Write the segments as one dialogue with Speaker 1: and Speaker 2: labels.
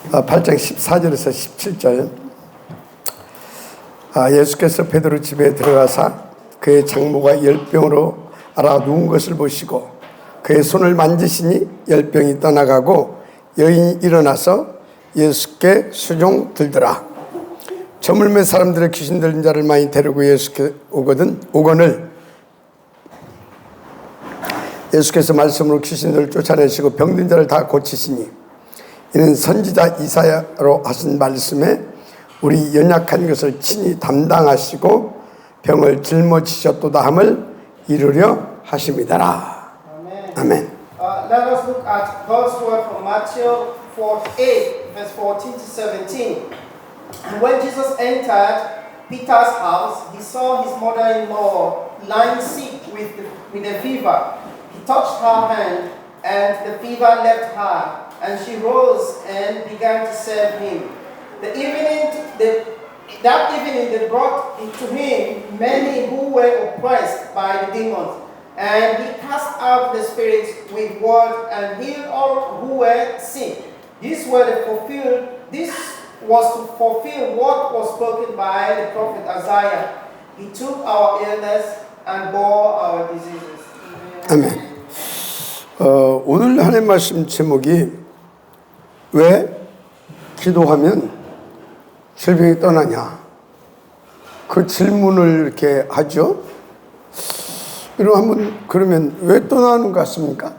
Speaker 1: 8장 14절에서 17절. 예수께서 베드로 집에 들어가사 그의 장모가 열병으로 알아 누운 것을 보시고 그의 손을 만지시니 열병이 떠나가고 여인이 일어나서 예수께 수종 들더라. 저물매 사람들의 귀신 들린 자를 많이 데리고 예수께 오거늘 예수께서 말씀으로 귀신들을 쫓아내시고 병든 자를 다 고치시니 이는 선지자 이사야로 하신 말씀에 우리 연약한 것을 친히 담당하시고 병을 짊어지셨도다 함을 이루려 하심이더라. 아멘.
Speaker 2: Let us look at God's word from Matthew 8, verse 14 to 17. And when Jesus entered Peter's house, he saw his mother-in-law lying sick with a fever. He touched her hand, and the fever left her, and she rose and began to serve him. That evening they brought to him many who were oppressed by the demons, and he cast out the spirits with word and healed all who were sick. This was to fulfill what was spoken by the prophet Isaiah. He took our illness and bore our diseases.
Speaker 1: 아멘. 오늘 하나님 말씀 제목이 왜 기도하면 질병이 떠나냐? 그 질문을 이렇게 하죠. 그러면 왜 떠나는 것 같습니까?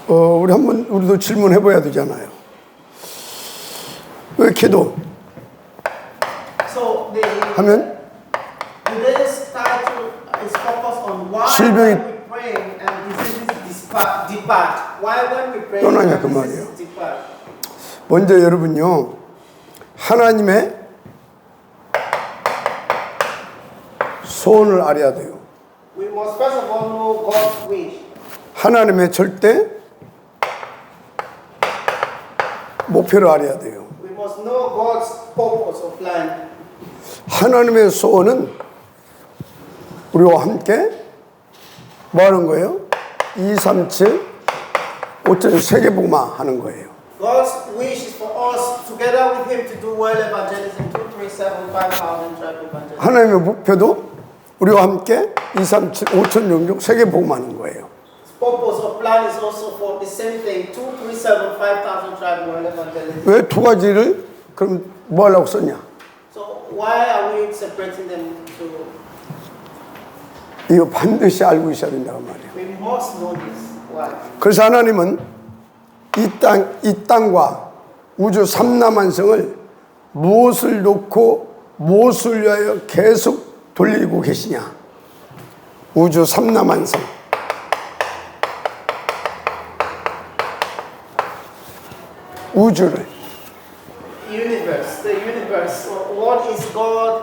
Speaker 1: 우리도 질문해 봐야 되잖아요. 왜 기도? 하면
Speaker 2: today's title is focused on why
Speaker 1: 질병이
Speaker 2: when we pray and diseases depart. Why when we pray
Speaker 1: 떠나냐
Speaker 2: and
Speaker 1: 그 말이에요.
Speaker 2: diseases depart.
Speaker 1: 먼저 여러분요, 하나님의 소원을 알아야 돼요.
Speaker 2: We must first of all know God's wish.
Speaker 1: 하나님의 절대 목표를 알아야 돼요.
Speaker 2: We must know God's purpose or plan.
Speaker 1: 하나님의 소원은 우리와 함께 뭐 하는 거예요? 2, 3, 7, 5천 세계복음화 하는 거예요.
Speaker 2: God's wish is for us together with Him to do world evangelism 2, 3, 7, 5,000 tribe evangelism.
Speaker 1: 하나님의 목표도 우리와 함께 2, 3, 7, 5천 영역 세계복음화하는 거예요.
Speaker 2: Purpose or plan is also for the same thing 2, 3, 7, 5,000 tribe world evangelism.
Speaker 1: 왜 두 가지를 그럼 뭐 하려고 썼냐?
Speaker 2: So why are we separating them to?
Speaker 1: 이거 반드시 알고 있어야 된다고 말이에요.
Speaker 2: We must know this. Why?
Speaker 1: 그래서 하나님은 이 땅과 우주 삼라만성을 무엇을 놓고 무엇을 위하여 계속 돌리고 계시냐? 우주 삼라만성. 우주를.
Speaker 2: The universe. What is God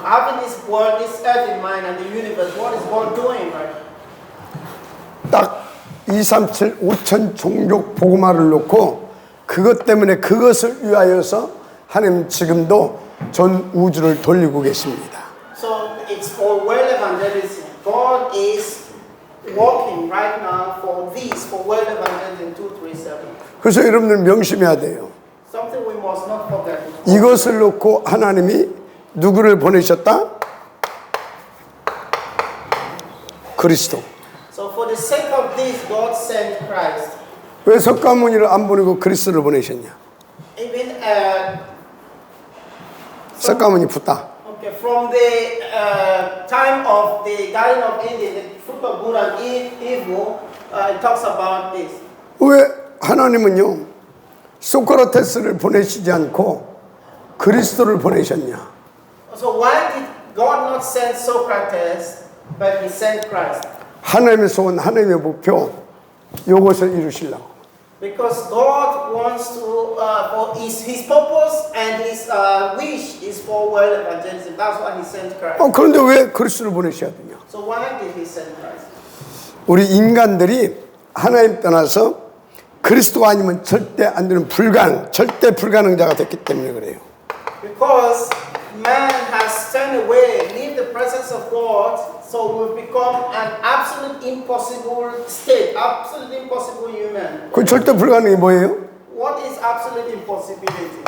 Speaker 2: having this world, this earth in mind, and the universe? What is God doing, right?
Speaker 1: 딱 2, 3, 7, 5천 종족 복음화를 놓고 그것 때문에 그것을 위하여서 하나님 지금도 전 우주를 돌리고 계십니다.
Speaker 2: So it's for world evangelism. God is working right now for this, for world evangelism 237.
Speaker 1: 그래서 여러분들 명심해야 돼요.
Speaker 2: Something we must not forget.
Speaker 1: 이것을 놓고 하나님이 누구를 보내셨다? 그리스도.
Speaker 2: So for the sake of this, God sent Christ.
Speaker 1: 왜 석가모니를 안 보내고 그리스도를 보내셨냐?
Speaker 2: Even
Speaker 1: 석가모니 붙다.
Speaker 2: okay, from the time of the Garden of Eden, the fruit of good and evil, it talks about this.
Speaker 1: 왜 하나님은요 소크라테스를 보내시지 않고 그리스도를 보내셨냐?
Speaker 2: So why did God not send Socrates, but He sent Christ?
Speaker 1: 하나님의 소원, 하나님의 목표 이것을 이루시려고.
Speaker 2: Because God wants to, for His purpose and His wish is for world evangelism. That's why He sent Christ.
Speaker 1: 그런데 왜 그리스도를 보내셔야 되냐?
Speaker 2: So why did He send Christ?
Speaker 1: 우리 인간들이 하나님 떠나서 그리스도가 아니면 절대 안 되는 절대 불가능자가 됐기 때문에 그래요.
Speaker 2: Because man has turned away, leave the presence of God, So we've become an absolute impossible state, absolute impossible human.
Speaker 1: 그 절대 불가능이 뭐예요?
Speaker 2: What is absolute impossibility?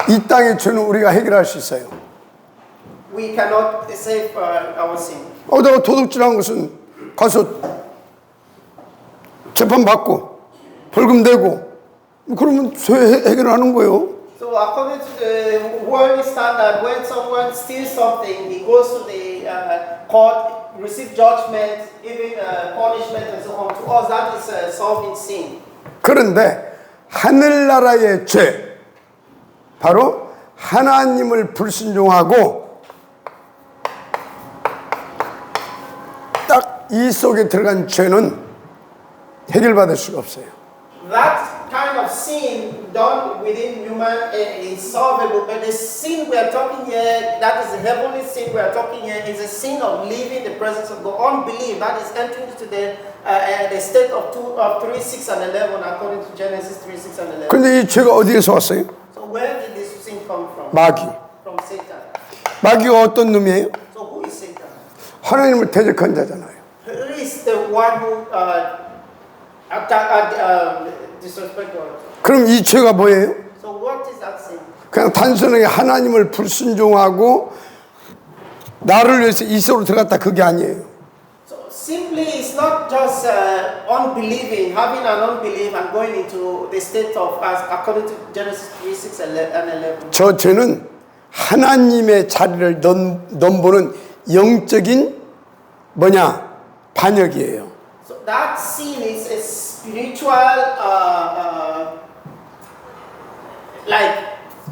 Speaker 1: 이 땅의 죄는 우리가 해결할 수 있어요.
Speaker 2: We cannot save our sin.
Speaker 1: 내가 도둑질한 것은 가서 재판 받고 벌금 내고 그러면 죄 해결하는 거예요.
Speaker 2: So according to the worldly standard, when someone steals something, he goes to the court, receive judgment, even punishment and so on. To us, that is solving sin.
Speaker 1: 그런데 하늘나라의 죄, 바로 하나님을 불순종하고 딱 이 속에 들어간 죄는 해결받을 수가 없어요.
Speaker 2: That kind of sin done within human is solvable, but the sin we are talking here, that is the heavenly sin we are talking here, is a sin of leaving the presence of God. Unbelief, that is entering into the state of 3, 6, and 11, according to Genesis 3, 6, and 11.
Speaker 1: 그런데 이 죄가 어디에서 왔어요?
Speaker 2: So where did this sin come from?
Speaker 1: 마귀.
Speaker 2: From Satan.
Speaker 1: 마귀가 어떤 놈이에요?
Speaker 2: So who is Satan?
Speaker 1: 하나님을 대적한 자잖아요.
Speaker 2: Who is the one who disrespect God?
Speaker 1: 그럼 이 죄가 뭐예요?
Speaker 2: So what is that sin?
Speaker 1: 그냥 단순하게 하나님을 불순종하고 나를 위해서 이 속으로 들어갔다 그게 아니에요.
Speaker 2: So simply, it's not just unbelieving, having an unbelief and going into the state of, as according to Genesis 3, 6, and 11.
Speaker 1: 저 죄는 하나님의 자리를 넘보는 영적인 반역이에요.
Speaker 2: So that sin is a spiritual,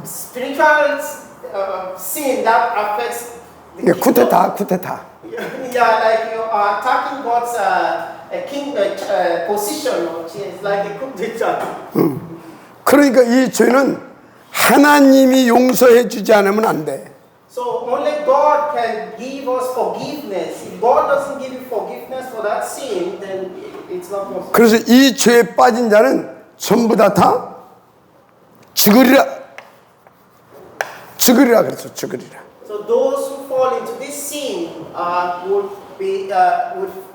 Speaker 2: spiritual sin that affects the
Speaker 1: 이게 쿠데타.
Speaker 2: Yeah, like you are attacking God's position, or it's like a coup d'etat.
Speaker 1: 그러니까 이 죄는 하나님이 용서해 주지 않으면 안 돼.
Speaker 2: So only God can give us forgiveness. If God doesn't give you forgiveness for that sin, then it's not possible.
Speaker 1: 그래서 이 죄에 빠진 자는 전부 다 죽으리라 그랬어. 죽으리라.
Speaker 2: So those who fall into this sin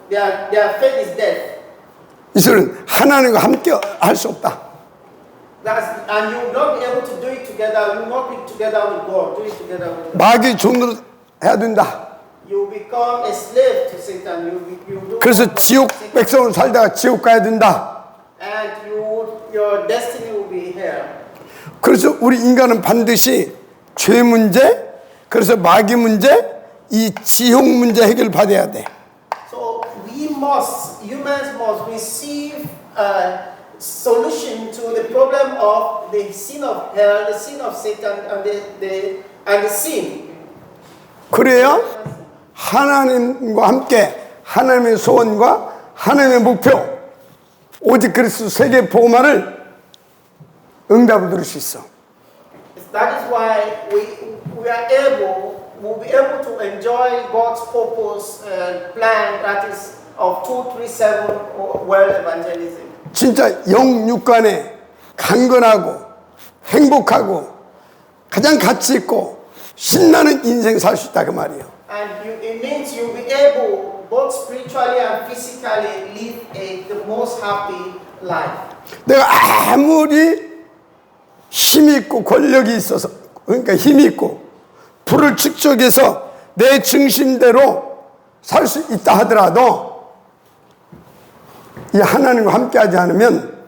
Speaker 2: their fate is death.
Speaker 1: 이들은 하나님과 함께 할 수 없다.
Speaker 2: And you will not be able to do it together. You will not be together with God. Do it together with God.
Speaker 1: 마귀 종으로 해야 된다.
Speaker 2: You become a slave to Satan. You do.
Speaker 1: 그래서 지옥 백성으로 살다가 지옥 가야 된다.
Speaker 2: And your destiny will be here.
Speaker 1: 그래서 우리 인간은 반드시 죄 문제, 그래서 마귀 문제, 이 지옥 문제 해결 받아야 돼.
Speaker 2: So humans must receive a solution to the problem of the sin of hell, the sin of Satan, and the sin.
Speaker 1: 그래야 하나님과 함께 하나님의 소원과 하나님의 목표, 오직 그리스도 세계 복음화를 응답을 들을 수 있어.
Speaker 2: That is why we'll be able to enjoy God's purpose plan, that is of 237 world evangelism.
Speaker 1: 진짜 영육간에 강건하고 행복하고 가장 가치 있고 신나는 인생 살 수 있다 그 말이에요.
Speaker 2: And it means you'll be able, both spiritually and physically, live the most happy life.
Speaker 1: 내가 아무리 힘이 있고 권력이 있어서, 그러니까 힘이 있고 불을 축적해서 내 중심대로 살 수 있다 하더라도 이 하나님과 함께하지 않으면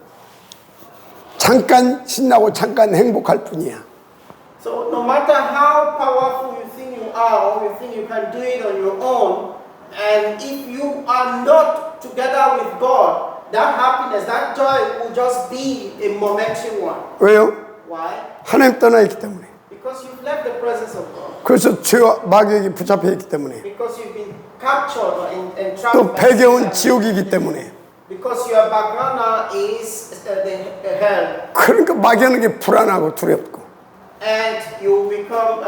Speaker 1: 잠깐 신나고 잠깐 행복할 뿐이야.
Speaker 2: So no matter how powerful you think you are, or you think you can do it on your own, and if you are not together with God, that happiness, that joy will just be a momentary one.
Speaker 1: 왜요?
Speaker 2: Why?
Speaker 1: 하나님 떠나 있기 때문에.
Speaker 2: Because you've left the presence of God.
Speaker 1: 그래서 죄와 마귀에게 붙잡혀 있기 때문에.
Speaker 2: Because you've been captured or entrapped.
Speaker 1: 또
Speaker 2: by
Speaker 1: 배경은
Speaker 2: Satan.
Speaker 1: 지옥이기 때문에.
Speaker 2: Because your background now is the hell.
Speaker 1: 그러니까 마귀하는 게 불안하고 두렵고.
Speaker 2: And you become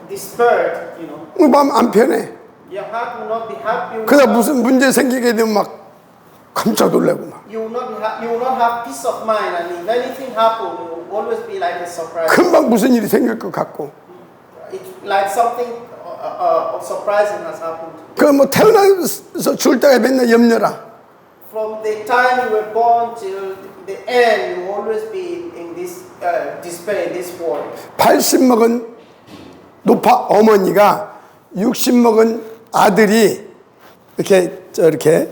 Speaker 2: despaired, you know.
Speaker 1: 마음 안 편해.
Speaker 2: Your heart will not be happy.
Speaker 1: 그러다 무슨 문제 생기게 되면 막 깜짝 놀라고 막.
Speaker 2: You will not have peace of mind, and if anything happens, it will always be like a surprise.
Speaker 1: 금방 무슨 일이 생길 것 같고.
Speaker 2: It's like something surprising has happened.
Speaker 1: 그 뭐 태어나서 죽을 때가 맨날 염려라.
Speaker 2: From the time you were born till the end, you will always be in this despair, in this world.
Speaker 1: 80 먹은 노파 어머니가 60 먹은 아들이 이렇게 저렇게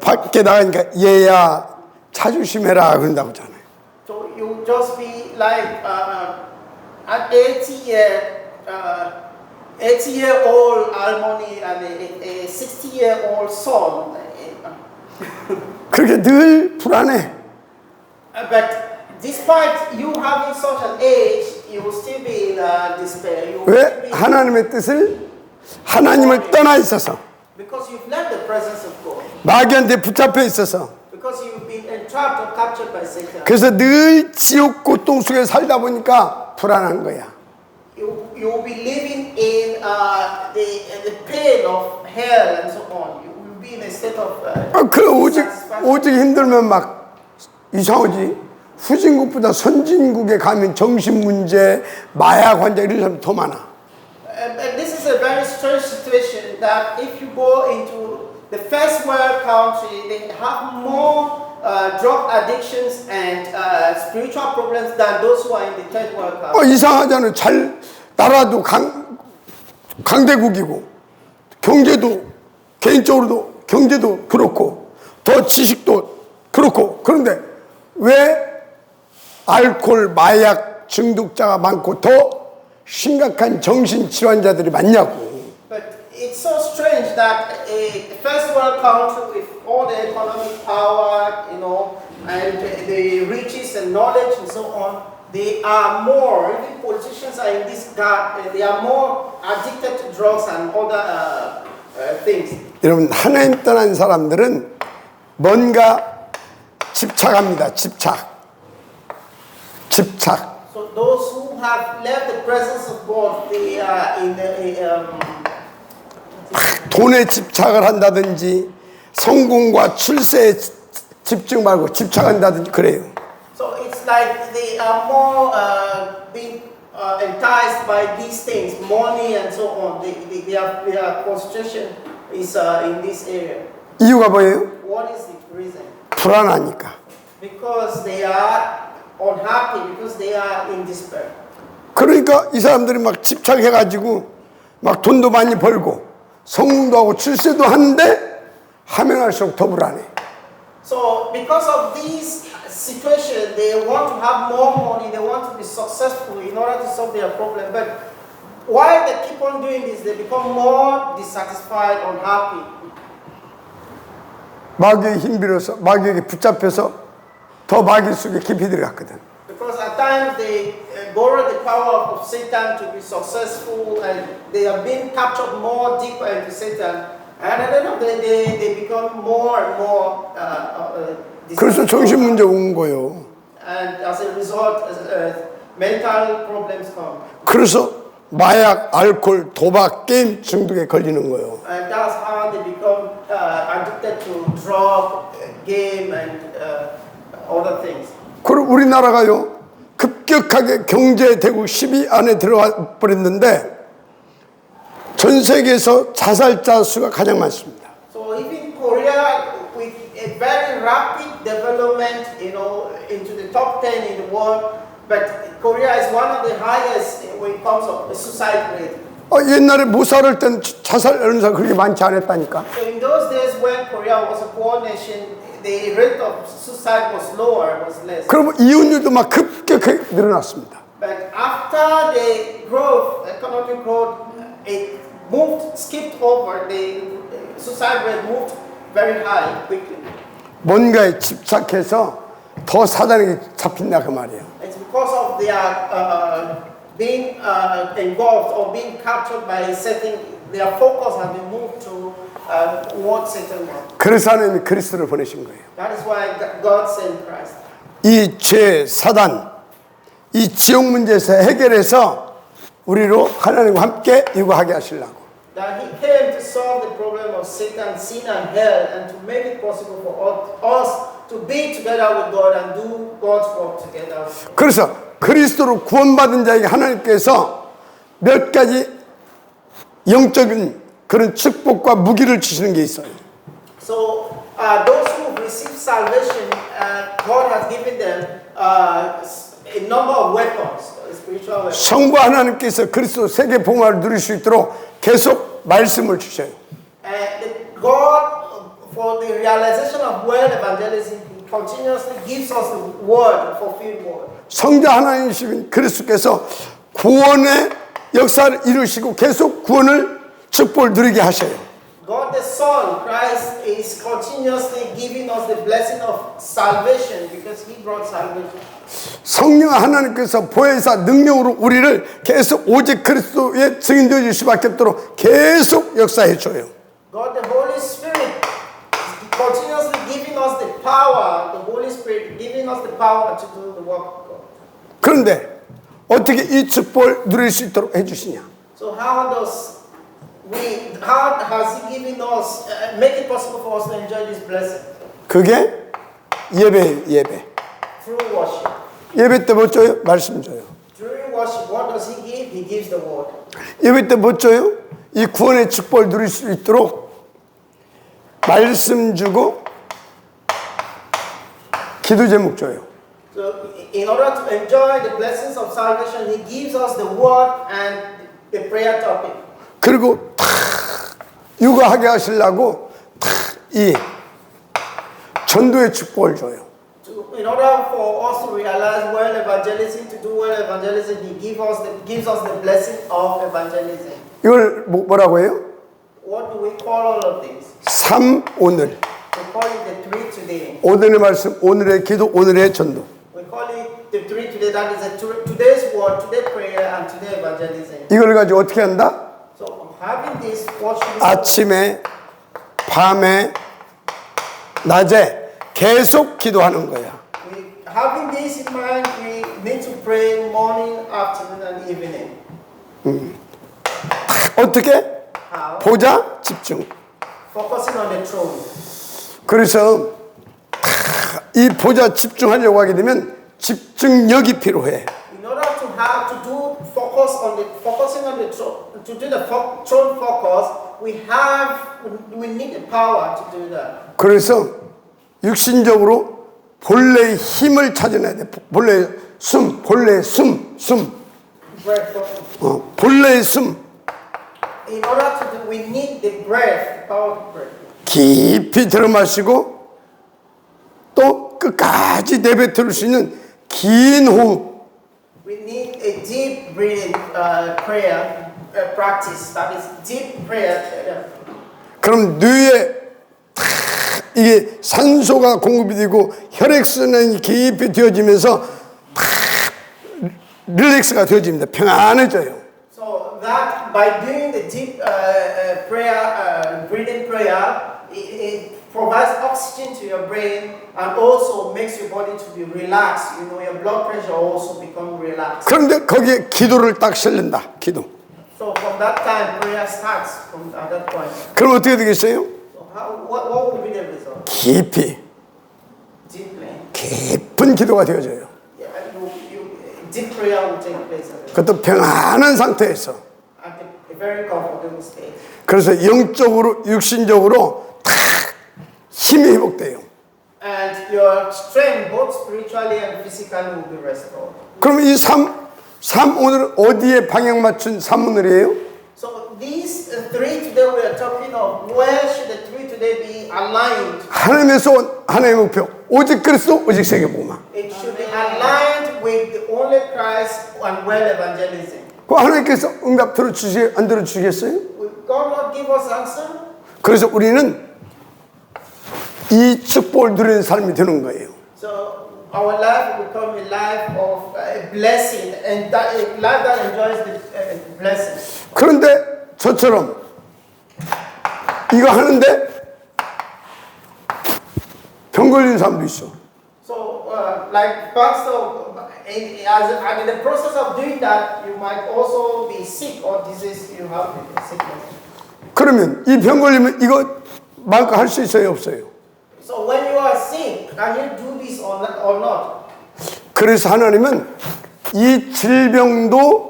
Speaker 1: 밖에 나가니까 얘야 자주심해라 그런다고 하잖아요.
Speaker 2: So you just be like an 80-year-old harmony and a 60-year-old son.
Speaker 1: 그렇게 늘 불안해.
Speaker 2: But despite you having such an age, you will still be in despair. You will still
Speaker 1: 왜?
Speaker 2: be
Speaker 1: 하나님의 뜻을 하나님을 떠나 있어서
Speaker 2: because you've left the presence of God.
Speaker 1: 마귀한테 붙잡혀 있어서
Speaker 2: Because you've been entrapped or captured by Satan.
Speaker 1: 그래서 늘 지옥 고통 속에 살다 보니까 불안한 거야.
Speaker 2: You will be living in the pain of hell and so on. You will be in a state of
Speaker 1: 그 오직
Speaker 2: dissatisfaction.
Speaker 1: 힘들면 막 이상하지. 후진국보다 선진국에 가면 정신 문제, 마약 환자 이런 사람 더 많아.
Speaker 2: But this is a very strange situation that if you go into the first world country, they have more drug addictions and spiritual problems than those who are in the third world country.
Speaker 1: 이상하잖아요. 나라도 강대국이고 경제도 개인적으로도 경제도 그렇고 더 지식도 그렇고 그런데 왜 알코올, 마약 중독자가 많고 더 심각한 정신 질환자들이 많냐고.
Speaker 2: But it's so strange that a first world country with all the economic power, you know, and the riches and knowledge and so on, they are more, even politicians are in this gap, they are more addicted to drugs and other things.
Speaker 1: 여러분 하나님 떠난 사람들은 뭔가 집착합니다. 집착.
Speaker 2: So those who have left the presence of God, they are in the
Speaker 1: 돈에 집착을 한다든지 성공과 출세에 집중 말고 집착한다든지 그래요.
Speaker 2: So it's like they are more being enticed by these things, money and so on. Their concentration is in this area.
Speaker 1: 이유가 뭐예요?
Speaker 2: What is the reason?
Speaker 1: 불안하니까.
Speaker 2: Because they are unhappy, because they are in despair.
Speaker 1: 그러니까 이 사람들이 막 집착해가지고 막 돈도 많이 벌고 성공도 하고 출세도 하는데 하면 할수록 더 불안해.
Speaker 2: So because of this situation, they want to have more money, they want to be successful in order to solve their problem. But while they keep on doing this, they become more dissatisfied, unhappy.
Speaker 1: 마귀의 힘들어서 마귀에게 붙잡혀서 더 마귀 속에 깊이 들어갔거든.
Speaker 2: Because at times they borrow the power of Satan to be successful, and they are being captured more deeper into Satan. And at the end of the day, they become more and more
Speaker 1: 그래서 정신 문제 온 거예요.
Speaker 2: and as a result, mental problems come.
Speaker 1: 그래서 마약, 알코올, 도박, 게임 중독에 걸리는 거예요.
Speaker 2: And that's how they become addicted to drug, game, and other things.
Speaker 1: 그리고 우리나라가요 급격하게 경제 대국 10위 안에 들어와 버렸는데 전 세계에서 자살자 수가 가장 많습니다.
Speaker 2: So even Korea, with a very rapid development, you know, into the top 10 in the world, but Korea is one of the highest when it comes to suicide rate.
Speaker 1: 옛날에 못 살을 땐 자살하는 사람 그렇게 많지 않았다니까.
Speaker 2: So in those days when Korea was a poor nation, the rate of suicide was lower, was less.
Speaker 1: 그러면 이혼율도 막 급격하게 늘어났습니다.
Speaker 2: But after the growth, economic growth, it skipped over, the suicide rate moved very high quickly.
Speaker 1: 뭔가에 집착해서 더 사단에게 잡힌다 그 말이에요.
Speaker 2: It's because of their being engulfed or being captured by Satan, their focus has been moved to what Satan wants.
Speaker 1: 그래서 하나님이 그리스도를 보내신 거예요.
Speaker 2: That is why God sent Christ.
Speaker 1: 이 죄, 사단, 이 지옥 문제에서 해결해서 우리로 하나님과 함께 유거하게 하시려고.
Speaker 2: That He came to solve the problem of Satan, sin, and hell, and to make it possible for us to be together with God and do God's work together.
Speaker 1: 그래서 그리스도로 구원받은 자에게 하나님께서 몇 가지 영적인 그런 축복과 무기를 주시는 게 있어요.
Speaker 2: So those who receive salvation, God has given them a number of weapons, spiritual weapons.
Speaker 1: 성부 하나님께서 그리스도 세계 봉화를 누릴 수 있도록 계속 말씀을 주셔요.
Speaker 2: And God, for the realization of world evangelism, continuously gives us the word, fulfilled word.
Speaker 1: 성자 하나님이신 그리스도께서 구원의 역사를 이루시고 계속 구원을 축복을 누리게 하셔요.
Speaker 2: God the Son, Christ, is continuously giving us the blessing of salvation because He brought salvation.
Speaker 1: 성령 하나님께서 보혜사 능력으로 우리를 계속 오직 그리스도의 증인 되어줄 수밖에 없도록 계속 역사해 줘요.
Speaker 2: God the Holy Spirit is continuously giving us the power, the Holy Spirit giving us the power to do the work of God.
Speaker 1: 그런데 어떻게 이 축복을 누릴 수 있도록 해주시냐?
Speaker 2: So how has He given us, make it possible for us to enjoy this blessing?
Speaker 1: 그게 예배.
Speaker 2: Through worship.
Speaker 1: 예배 때 뭐 줘요? 말씀 줘요.
Speaker 2: During worship, what does He give? He gives the word.
Speaker 1: 예배 때 뭐 줘요? 이 구원의 축복을 누릴 수 있도록 말씀 주고 기도 제목 줘요.
Speaker 2: So in order to enjoy the blessings of salvation, He gives us the word and the prayer topic.
Speaker 1: 그리고 탁 육아하게 하시려고 탁 이 전도의 축복을 줘요.
Speaker 2: In order for us to realize world evangelism, to do world evangelism, He gives us the blessing of evangelism.
Speaker 1: 이걸 뭐라고 해요?
Speaker 2: What do we call all of these?
Speaker 1: 삶 오늘.
Speaker 2: We call it the three today.
Speaker 1: 오늘의 말씀, 오늘의 기도, 오늘의 전도.
Speaker 2: We call it the three today. That is today's word, today prayer, and today evangelism.
Speaker 1: 이걸 가지고 어떻게 한다?
Speaker 2: So having this, what should we do?
Speaker 1: 아침에, 밤에, 낮에 계속 기도하는 거야.
Speaker 2: Having this in mind, we need to pray morning, afternoon, and evening.
Speaker 1: 어떻게?
Speaker 2: How?
Speaker 1: 보자, 집중.
Speaker 2: Focusing on the throne.
Speaker 1: 그래서 이 보자 집중하려고 하게 되면 집중력이 필요해.
Speaker 2: In order to do focusing on the throne, to do the throne focus, we need the power to do that.
Speaker 1: 그래서 육신적으로 본래의 힘을 찾아내야 돼. 본래의 숨.
Speaker 2: Breath focus.
Speaker 1: 본래의 숨.
Speaker 2: In order to do, we need the breath, the power of breath.
Speaker 1: 깊이 들어 마시고 또 끝까지 내뱉을 수 있는 긴 호흡.
Speaker 2: We need a deep breathing prayer practice. That is deep prayer.
Speaker 1: 그럼 뇌에 이게 산소가 공급이 되고 혈액순환이 깊이 되어지면서 릴렉스가 되어집니다. 평안해져요.
Speaker 2: So that by doing the deep breathing prayer, it provides oxygen to your brain and also makes your body to be relaxed. You know, your blood pressure also becomes relaxed.
Speaker 1: 그런데 거기에 기도를 딱 실른다. 기도.
Speaker 2: So from that time, prayer starts from at that point.
Speaker 1: 그럼 어떻게 되겠어요?
Speaker 2: So what will be the result?
Speaker 1: 깊이
Speaker 2: Deeply.
Speaker 1: 깊은 기도가 되어져요.
Speaker 2: Yeah, deep prayer will take place
Speaker 1: 그것도 평안한 상태에서.
Speaker 2: at a very comfortable state.
Speaker 1: 그래서 영적으로 육신적으로 탁 힘이 회복돼요.
Speaker 2: And your strength, both spiritually and physically, will be restored.
Speaker 1: 그럼 이 삶 오늘은 어디에 방향 맞춘 삶 오늘이에요?
Speaker 2: So these three today we are talking of, where should the three today be aligned?
Speaker 1: 하나님에서 온 하나님의 목표 오직 그리스도 오직 세계복음화.
Speaker 2: It should be aligned with the only Christ and world evangelism.
Speaker 1: 그 하나님께서 응답 들어주시 안 들어주시겠어요?
Speaker 2: Will God not give us answer?
Speaker 1: 그래서 우리는 이 축복을 누리는 삶이 되는 거예요.
Speaker 2: So our life will become a life of blessing, and that, a life that enjoys the blessing.
Speaker 1: 그런데 저처럼 이거 하는데 병 걸리는 사람도 있어.
Speaker 2: So, like Pastor, in the process of doing that, you might also be sick or disease. You have sickness.
Speaker 1: 그러면 이 병 걸리면 이거 마음껏 할 수 있어요, 없어요?
Speaker 2: So when you are sick, can you do this or not?
Speaker 1: 그래서 하나님은 이 질병도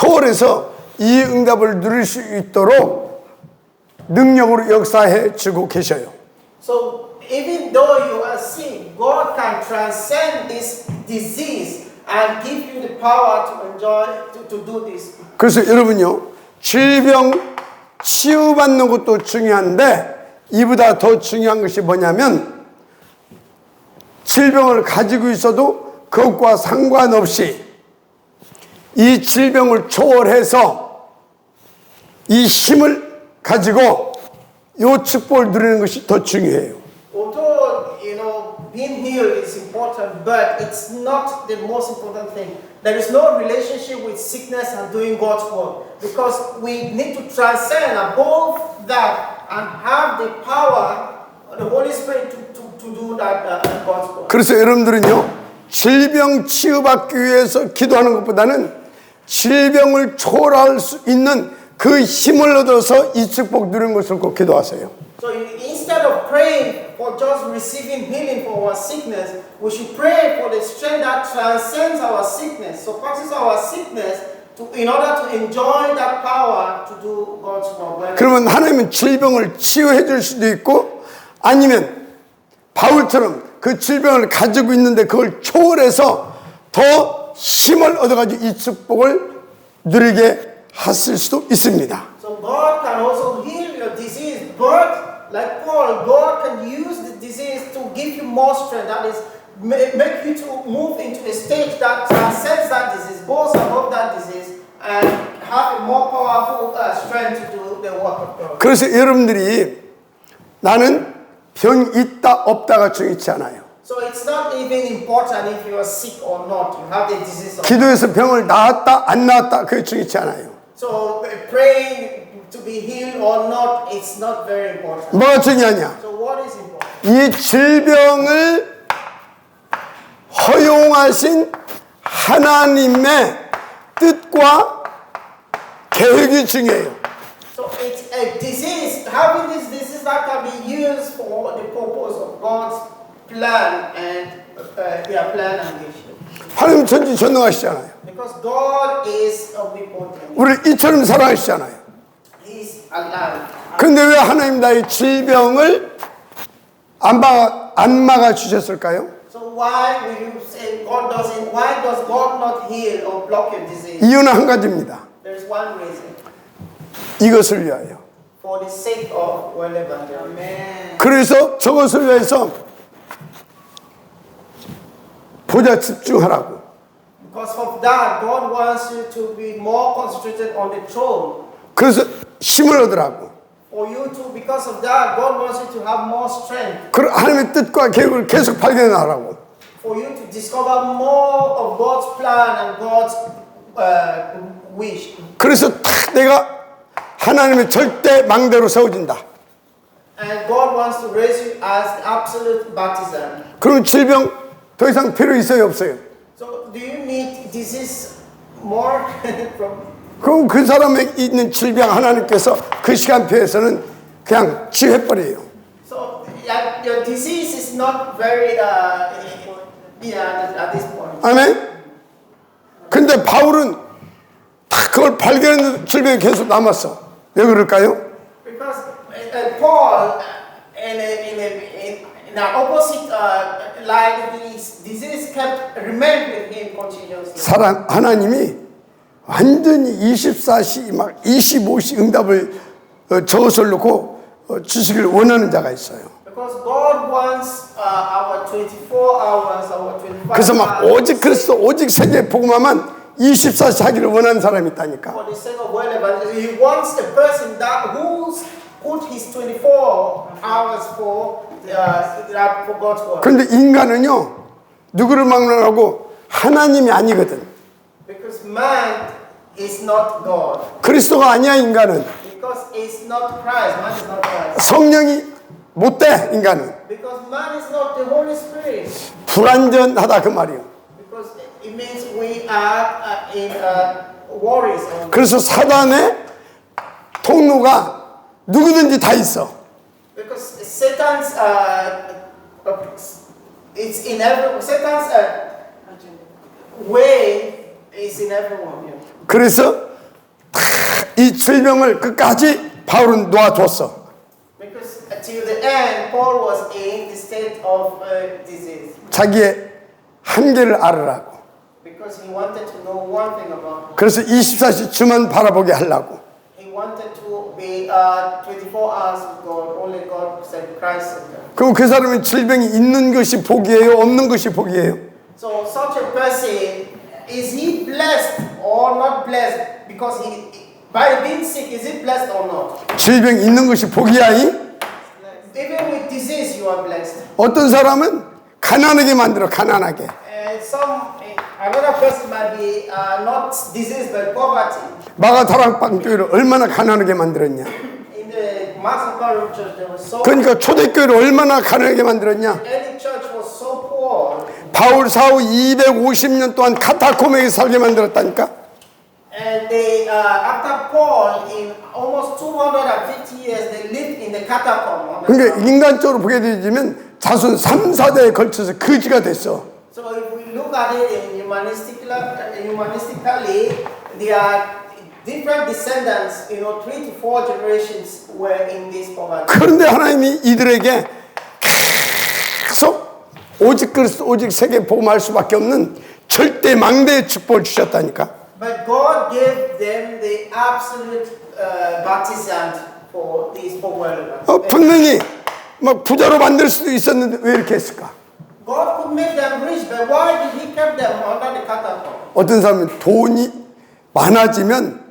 Speaker 1: 초월해서 이 응답을 누릴 수 있도록 능력으로 역사해 주고 계셔요.
Speaker 2: So even though you are sick, God can transcend this disease and give you the power to enjoy, to do this.
Speaker 1: 그래서 여러분요, 질병 치유받는 것도 중요한데 이보다 더 중요한 것이 뭐냐면 질병을 가지고 있어도 그것과 상관없이 이 질병을 초월해서 이 힘을 가지고 이 축복을 누리는 것이 더 중요해요.
Speaker 2: Although, being healed is important, but it's not the most important thing. There is no relationship with sickness and doing God's work, because we need to transcend above that and have the power of the Holy Spirit to do that God's work.
Speaker 1: 그래서 여러분들은요, 질병 치유받기 위해서 기도하는 것보다는 질병을 초월할 수 있는 그 힘을 얻어서 이 축복 누리는 것을 꼭 기도하세요.
Speaker 2: So instead of praying for just receiving healing for our sickness, we should pray for the strength that transcends our sickness, surpasses our sickness, in order to enjoy that power to do God's work.
Speaker 1: 그러면 하나님은 질병을 치유해 줄 수도 있고 아니면 바울처럼 그 질병을 가지고 있는데 그걸 초월해서 더 힘을 얻어가지고 이 축복을 누리게 하실 수도 있습니다.
Speaker 2: So God can also heal your disease, but like Paul, God can use the disease to give you more strength. That is, make you to move into a stage that transcends that disease, goes above that disease, and have a more powerful strength to do the work of God.
Speaker 1: 그래서 여러분들이 나는 병 있다 없다가 중요치 않아요.
Speaker 2: So it's not even important if you are sick or not. You have the disease.
Speaker 1: 기도해서 병을 나았다 안 나았다 그게 중요치 않아요.
Speaker 2: So praying to be healed or not, it's not very important.
Speaker 1: 뭐가 중요하냐?
Speaker 2: So what is important?
Speaker 1: 이 질병을 허용하신 하나님의 뜻과 계획이 중요해요.
Speaker 2: So it's a disease. Having this disease that can be used for the purpose of God's plan and plan and vision.
Speaker 1: 하나님 전지전능하시잖아요.
Speaker 2: Because God is omnipotent.
Speaker 1: 우리를 이처럼 사랑하시잖아요.
Speaker 2: He's alive.
Speaker 1: 그런데 왜 하나님 나의 질병을 안 막아 주셨을까요?
Speaker 2: So why will you say God doesn't? Why does God not heal or block your disease?
Speaker 1: 이유는 한 가지입니다.
Speaker 2: There's one reason.
Speaker 1: 이것을 위하여.
Speaker 2: For the sake of whatever. Amen.
Speaker 1: 그래서 저것을 위해서 보자 집중하라고.
Speaker 2: Because of that, God wants you to be more concentrated on the throne.
Speaker 1: 그래서 힘을 얻으라고.
Speaker 2: For you to, because of that, God wants you to have more strength.
Speaker 1: 그 하나님의 뜻과 계획을 계속 발견하라고.
Speaker 2: For you to discover more of God's plan and God's wish.
Speaker 1: 그래서 딱 내가 하나님의 절대 망대로 세워진다.
Speaker 2: And God wants to raise you as absolute baptism.
Speaker 1: 그럼 질병 더 이상 필요 있어요 없어요?
Speaker 2: So do you need disease more from?
Speaker 1: 그럼 그 사람에 있는 질병 하나님께서 그 시간표에서는 그냥 치유해버려요.
Speaker 2: So your disease is not very at this point.
Speaker 1: 아멘? 근데 바울은 다 그걸 발견했는데 질병이 계속 남았어. 왜 그럴까요?
Speaker 2: Because Paul, in an opposite line, his disease kept remained with him continuously.
Speaker 1: 하나님이 완전히 24시, 막 25시 응답을 저것을 놓고 주시길 원하는 자가 있어요.
Speaker 2: Because God wants our 24 hours, our 25
Speaker 1: 그래서 막
Speaker 2: hours.
Speaker 1: 오직 그리스도, 오직 세계 복음화만 24시 하기를 원하는 사람이 있다니까.
Speaker 2: For the sake of whatever, He wants the person that who's put his 24 hours for God's work.
Speaker 1: 그런데 인간은요, 누구를 막론하고 하나님이 아니거든.
Speaker 2: Because man is not God.
Speaker 1: 그리스도가 아니야 인간은.
Speaker 2: Because it's not Christ. Man is not Christ.
Speaker 1: 성령이 못 돼 인간은.
Speaker 2: Because man is not the Holy Spirit.
Speaker 1: 불완전하다 그 말이요.
Speaker 2: Because it means we are in worries.
Speaker 1: 그래서 사단의 통로가 누구든지 다 있어.
Speaker 2: Because Satan's it's in every Satan's way is in everyone.
Speaker 1: 그래서 이 질병을 끝까지 바울은 놓아줬어.
Speaker 2: Because till the end, Paul was in the state of disease.
Speaker 1: 자기의 한계를 알으라고.
Speaker 2: Because he wanted to know one thing about him.
Speaker 1: 그래서 24시 주만 바라보게 하려고.
Speaker 2: He wanted to be 24 hours with God. Only God said Christ in them.
Speaker 1: 그럼 그 사람은 질병이 있는 것이 복이에요? 없는 것이 복이에요?
Speaker 2: So such a person, is he blessed or not blessed? Because by being sick, is he blessed or not?
Speaker 1: 질병이 있는 것이 복이야? 이?
Speaker 2: Even with disease, you are blessed.
Speaker 1: 어떤 사람은 가난하게 만들어, 가난하게.
Speaker 2: Another person might be not disease but poverty.
Speaker 1: 마가다락방 교회를 얼마나 가난하게 만들었냐.
Speaker 2: In the Max and Paul Church, there was so.
Speaker 1: 그러니까 초대교회를 얼마나 가난하게 만들었냐.
Speaker 2: Early church was so poor.
Speaker 1: 바울 사후 250년 동안 카타콤에게 살게 만들었다니까.
Speaker 2: And they, after Paul, in almost 250 years, they lived in the catacomb.
Speaker 1: 그러니까 인간적으로 보게 되면 자손 3, 4대에 걸쳐서 거지가 됐어.
Speaker 2: So if we look at it in humanistically, there are different descendants, 3 to 4 generations were in this poverty.
Speaker 1: 그런데 하나님이 이들에게 계속 오직 그리스도 오직 세계 복음할 수밖에 없는 절대 망대의 축복을 주셨다니까.
Speaker 2: But God gave them the absolute baptism for this power.
Speaker 1: 분명히 막 부자로 만들 수도 있었는데 왜 이렇게 했을까?
Speaker 2: God could make them rich, but why did He keep them under the catacomb?
Speaker 1: 어떤 사람은 돈이 많아지면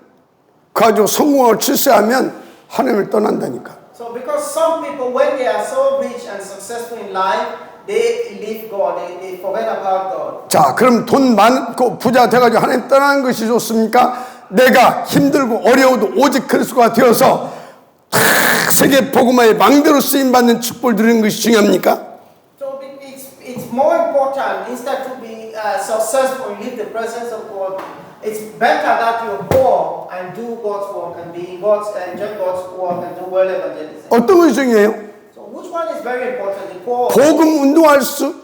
Speaker 1: 그 가지고 성공을 출세하면 하나님을 떠난다니까.
Speaker 2: So because some people, when they are so rich and successful in life, they leave God, they forget about God.
Speaker 1: 자, 그럼 돈 많고 부자 돼가지고 하나님 떠나는 것이 좋습니까? 내가 힘들고 어려워도 오직 그리스도가 되어서 세계 복음화의 망대로 쓰임 받는 축복을 누리는 것이 중요합니까?
Speaker 2: So it's more important instead to be successful and live the presence of God. It's better that you're poor and do God's work and be God's enjoy God's work and do well evangelism.
Speaker 1: 어떤 것이 중요해요?
Speaker 2: So which one is very important? The poor.
Speaker 1: 복음 운동할 수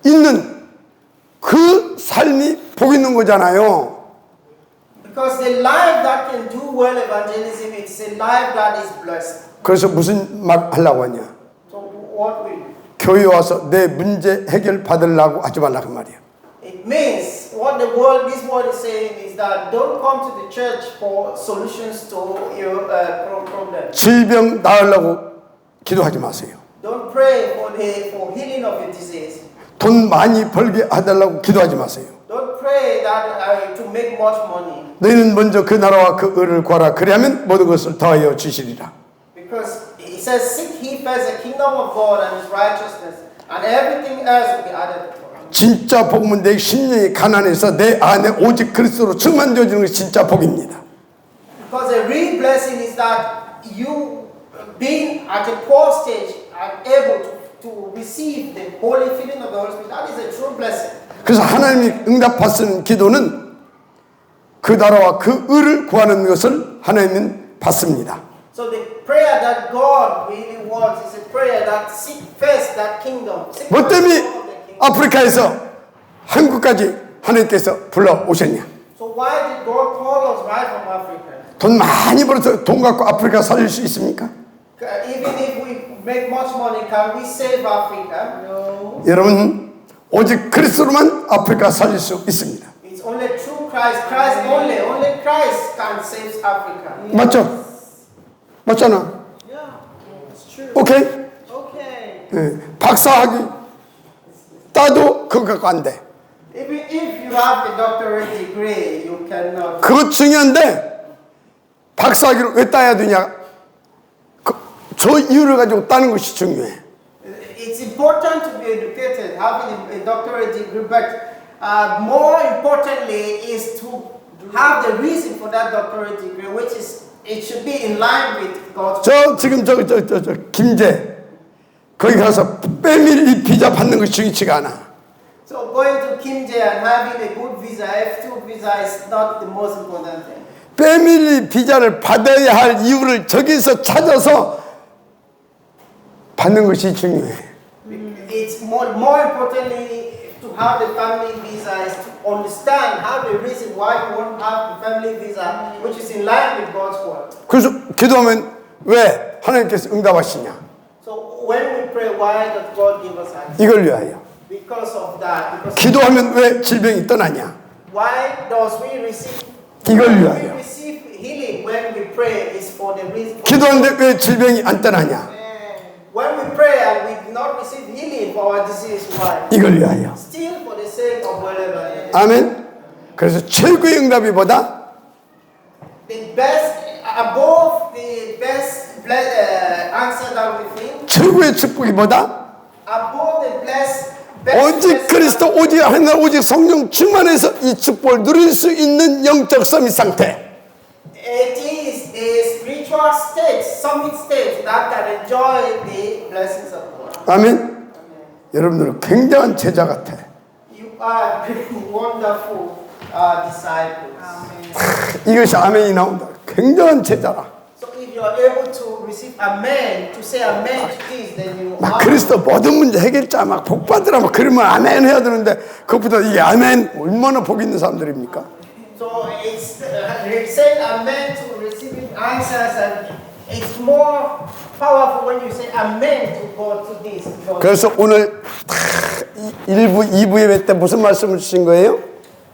Speaker 1: 있는 그 삶이 복 있는 거잖아요.
Speaker 2: Because the life that can do well evangelism, it's a life that is blessed.
Speaker 1: 그래서 무슨 말 하려고 하냐?
Speaker 2: So what will
Speaker 1: 교회 와서 내 문제 해결 받으려고 하지 말라 그 말이야.
Speaker 2: it means what this world is saying is that don't come to the church for solutions to your problem.
Speaker 1: 질병 나으려고 기도하지 마세요.
Speaker 2: Don't pray for healing of your disease.
Speaker 1: 돈 많이 벌게 해달라고 기도하지 마세요.
Speaker 2: Don't pray that to make much money.
Speaker 1: 너희는 먼저 그 나라와 그 의를 구하라. 그리하면 모든 것을 더하여 주시리라.
Speaker 2: Because it says, seek ye first the kingdom of God and His righteousness, and everything else will be added to you.
Speaker 1: 진짜 복음은 내 심령이 가난해서 내 안에 오직 그리스도로 충만되어지는 것이 진짜 복입니다.
Speaker 2: Because a real blessing is that you being at a poor stage are able to receive the holy feeling of the Holy Spirit. That is a true blessing.
Speaker 1: 그래서 하나님이 응답하시는 기도는 그 나라와 그 의를 구하는 것을 하나님은 받습니다.
Speaker 2: So the prayer that God really wants is a prayer that seek first that kingdom.
Speaker 1: 뭐 때문에 아프리카에서 한국까지 하나님께서 불러오셨냐?
Speaker 2: So why did God call us right from Africa?
Speaker 1: 돈 많이 벌어서 돈 갖고 아프리카 살릴 수 있습니까?
Speaker 2: Even if we make much money, can we save Africa? No.
Speaker 1: 여러분 오직 그리스도로만 아프리카 살릴 수 있습니다.
Speaker 2: It's only through Christ. Only Christ can save Africa.
Speaker 1: 맞죠? 맞잖아.
Speaker 2: Yeah, it's true.
Speaker 1: 오케이?
Speaker 2: Okay.
Speaker 1: 예, 박사학위 따도 그거 갖고 안 돼.
Speaker 2: Even if you have a doctorate degree, you cannot.
Speaker 1: 그것 중요한데 박사학위를 왜 따야 되냐? 저 이유를 가지고 따는 것이 중요해.
Speaker 2: It's important to be educated, having a doctorate degree, but more importantly is to have the reason for that doctorate degree, which is it should be in line with God's.
Speaker 1: 저 지금 저 김제 거기 가서 패밀리 비자 받는 것이 중요치가 않아.
Speaker 2: So going to Kimje and having a good visa, F2 visa is not the most important thing.
Speaker 1: 패밀리 비자를 받아야 할 이유를 저기서 찾아서 받는 것이 중요해.
Speaker 2: It's more importantly to have the family visa is to understand how the reason why you want to have the family visa, which is in line with God's word.
Speaker 1: 그래서 기도하면 왜 하나님께서 응답하시냐?
Speaker 2: So when we pray, why does God give us answer?
Speaker 1: 이걸 위하여.
Speaker 2: Because of that. Because
Speaker 1: 기도하면 왜 질병이 떠나냐?
Speaker 2: why does we receive?
Speaker 1: 이걸
Speaker 2: We
Speaker 1: 위하여.
Speaker 2: receive healing when we pray is for the reason.
Speaker 1: 기도하는데 왜 질병이 안 떠나냐?
Speaker 2: When we pray and we do not receive healing for our disease, why?
Speaker 1: 이걸 위하여.
Speaker 2: Still for the sake of whatever.
Speaker 1: 아멘. 그래서 최고의 응답이보다
Speaker 2: The best above the best answer that we think.
Speaker 1: 최고의 축복이보다
Speaker 2: Above the best
Speaker 1: 오직 그리스도 오직 하나님 오직 성령 충만해서 이 축복을 누릴 수 있는 영적 서밋 상태.
Speaker 2: It is a spiritual state, summit state that can enjoy the blessings of God.
Speaker 1: 아멘. 여러분들은 굉장한 제자 같아.
Speaker 2: You are wonderful disciples.
Speaker 1: 이것이 아멘이 나온다. 굉장한 제자라.
Speaker 2: So if you are able to receive amen, to say amen to this, then you
Speaker 1: 막
Speaker 2: are.
Speaker 1: 그리스도 모든 문제 해결자 막 복 받으라 막 그러면 아멘 해야 되는데 그것보다 이게 아멘 얼마나 복 있는 사람들입니까?
Speaker 2: So it's saying amen to receiving answers, and it's more powerful when you say amen to God to this.
Speaker 1: 그래서 오늘 1부, 2부 예배 때 무슨 말씀을 주신 거예요?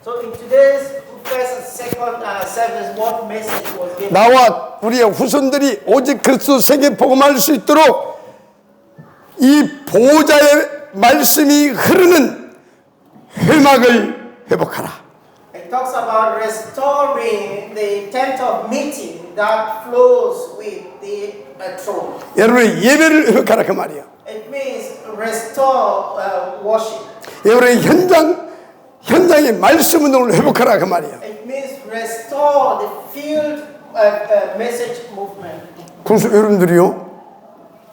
Speaker 2: So in today's first and second service, what message was given?
Speaker 1: 나와 우리의 후손들이 오직 그리스도 세계 복음할 수 있도록 이 보호자의 말씀이 흐르는 회막을 회복하라.
Speaker 2: It talks about restoring the tent of meeting that flows with the throne.
Speaker 1: 여러분의 예배를 회복하라 그 말이야.
Speaker 2: It means restore worship.
Speaker 1: 여러분의 현장의 말씀 운동을 회복하라 그 말이야.
Speaker 2: It means restore the field message movement.
Speaker 1: 그래서 여러분들이요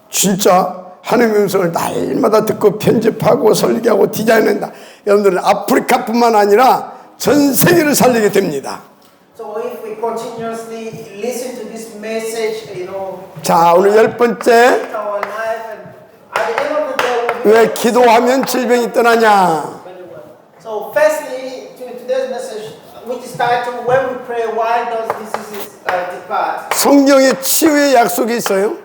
Speaker 1: 진짜 하나님의 음성을 날마다 듣고 편집하고 설계하고 디자인한다. 여러분들은 아프리카뿐만 아니라 전 세계를 살리게 됩니다.
Speaker 2: So if we continuously listen to this message,
Speaker 1: 자, 오늘 10번째
Speaker 2: our life, and at the end of the day, we'll
Speaker 1: 왜 기도하면 질병이 떠나냐?
Speaker 2: very well. So firstly, to today's message, which is titled "When We Pray, Why Does Diseases Depart?"
Speaker 1: 성경에 치유의 약속이 있어요.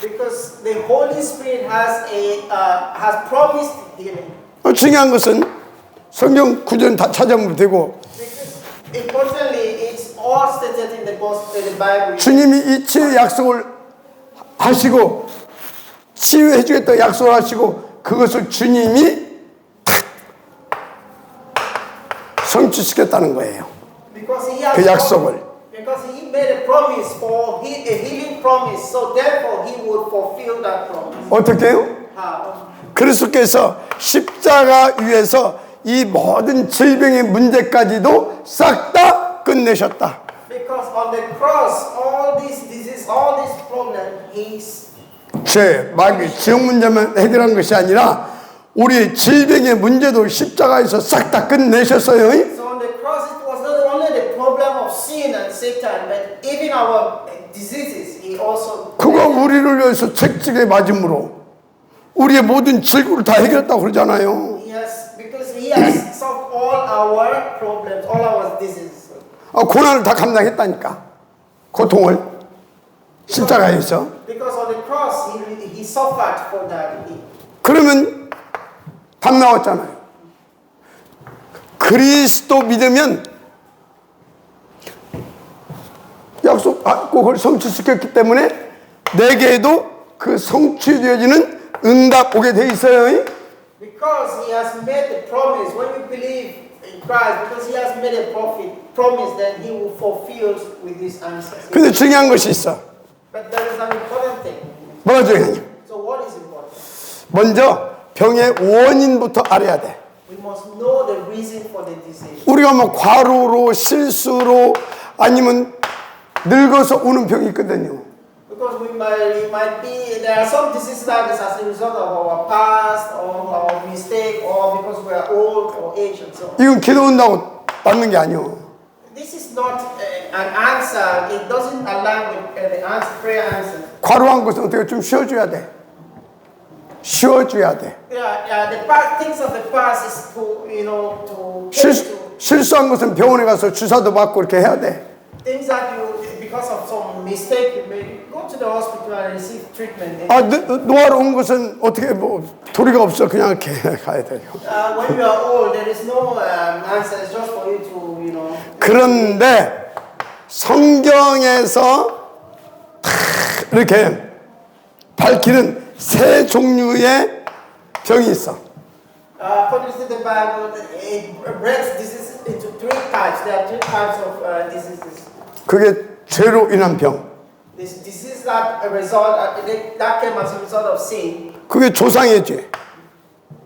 Speaker 2: Because the Holy Spirit has promised healing.
Speaker 1: 중요한 것은 성경 구절은 다 찾아보면 되고
Speaker 2: Because importantly, it's all stated in the Gospel, in the Bible.
Speaker 1: 주님이 이 치유의 약속을 하시고 치유해 주겠다고 약속을 하시고 그것을 주님이 성취시켰다는 거예요.
Speaker 2: Because he has
Speaker 1: 그 약속을.
Speaker 2: because he made a promise for a healing promise, so therefore he would fulfill that promise.
Speaker 1: 어떻게 해요?
Speaker 2: How?
Speaker 1: 그리스도께서 십자가 위에서 이 모든 질병의 문제까지도 싹 다 끝내셨다.
Speaker 2: Because on the cross, all this disease, all this problem, he's
Speaker 1: 죄, 마귀, 지역 문제만 해결한 것이 아니라 우리의 질병의 문제도 십자가에서 싹 다 끝내셨어요.
Speaker 2: so on the cross it was not only the problem of sin and Satan, but even our diseases, he also.
Speaker 1: 그가 우리를 위해서 책찍에 맞음으로 우리의 모든 질고를 다 해결했다고 그러잖아요.
Speaker 2: Because he has solved all our problems, all our diseases.
Speaker 1: 고난을 다 감당했다니까. 고통을 십자가에서.
Speaker 2: Because on the cross, he suffered for that.
Speaker 1: 그러면 답 나왔잖아요. 그리스도 믿으면 약속받고 그걸 성취시켰기 때문에 내게도 그 성취되어지는 응답 오게 돼 있어요.
Speaker 2: Because he has made the promise, when we believe in Christ, because he has made a promise, then he will fulfill with these answers.
Speaker 1: 근데 중요한 것이 있어.
Speaker 2: But there is an important thing.
Speaker 1: 뭐가 중요하냐?
Speaker 2: So what is important?
Speaker 1: 먼저 병의 원인부터 알아야 돼.
Speaker 2: We must know the reason for the disease.
Speaker 1: 우리가 뭐 과로로 실수로 아니면 늙어서 오는 병이 있거든요.
Speaker 2: Because we might be, there are some diseases that is as a result of our past or our mistake or because we are old or aged and so on.
Speaker 1: 이건 기도한다고 받는 게 아니요.
Speaker 2: This is not an answer. It doesn't align with the answer, prayer answer.
Speaker 1: 과로한 것은 어떻게 좀 쉬어줘야 돼. 쉬어줘야 돼.
Speaker 2: things of the past is to, take to
Speaker 1: 실수한 것은 병원에 가서 주사도 맞고 이렇게 해야 돼.
Speaker 2: things that you, because of some mistake you made, go to the hospital and receive treatment.
Speaker 1: 노화로 온 것은 어떻게 도리가 없어. 그냥 이렇게 가야 돼요.
Speaker 2: When you are old, there is no answer. It's just for you to,
Speaker 1: 그런데 성경에서 이렇게 밝히는 세 종류의 병이 있어.
Speaker 2: According to the Bible, it breaks diseases into three types. There are three types of diseases.
Speaker 1: 그게 죄로 인한 병.
Speaker 2: This disease that that came as a result of sin.
Speaker 1: 그게 조상의 죄.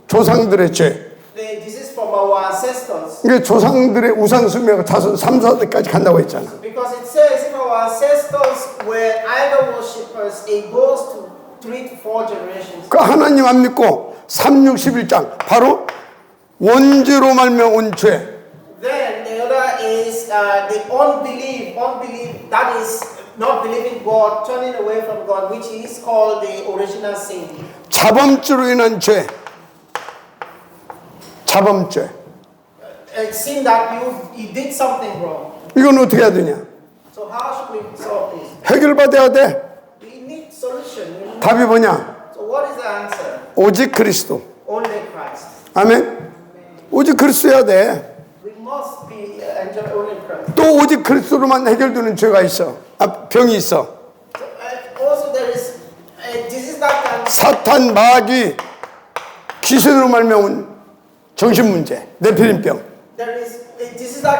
Speaker 1: 조상들의 죄.
Speaker 2: The disease from our ancestors.
Speaker 1: 이게 조상들의 우상숭배가 자손 3, 4대까지 간다고 했잖아.
Speaker 2: Because it says if our ancestors were idol worshippers, it goes to 3 to 4 generations.
Speaker 1: 그 하나님 안 믿고 3, 6, 11장 바로 원죄로 말미암아 온 죄.
Speaker 2: Then the other is the unbelief that is not believing God, turning away from God, which is called the original sin.
Speaker 1: 자범죄로 인한 죄. 자범죄.
Speaker 2: A sin that you did something wrong.
Speaker 1: 이건 어떻게 해야 되냐?
Speaker 2: So how should we solve this?
Speaker 1: 해결받아야 돼.
Speaker 2: We need solution.
Speaker 1: 답이 뭐냐?
Speaker 2: So what is the answer?
Speaker 1: 오직 그리스도.
Speaker 2: Only Christ.
Speaker 1: 아멘. 오직 그리스도여야 돼.
Speaker 2: We must be enjoy only Christ.
Speaker 1: 또 오직 그리스도로만 해결되는 죄가 있어. 병이 있어.
Speaker 2: So, also there is a disease that can
Speaker 1: 사탄, 마귀, 귀신으로 말미암은 정신문제, 네피림병.
Speaker 2: there is a disease that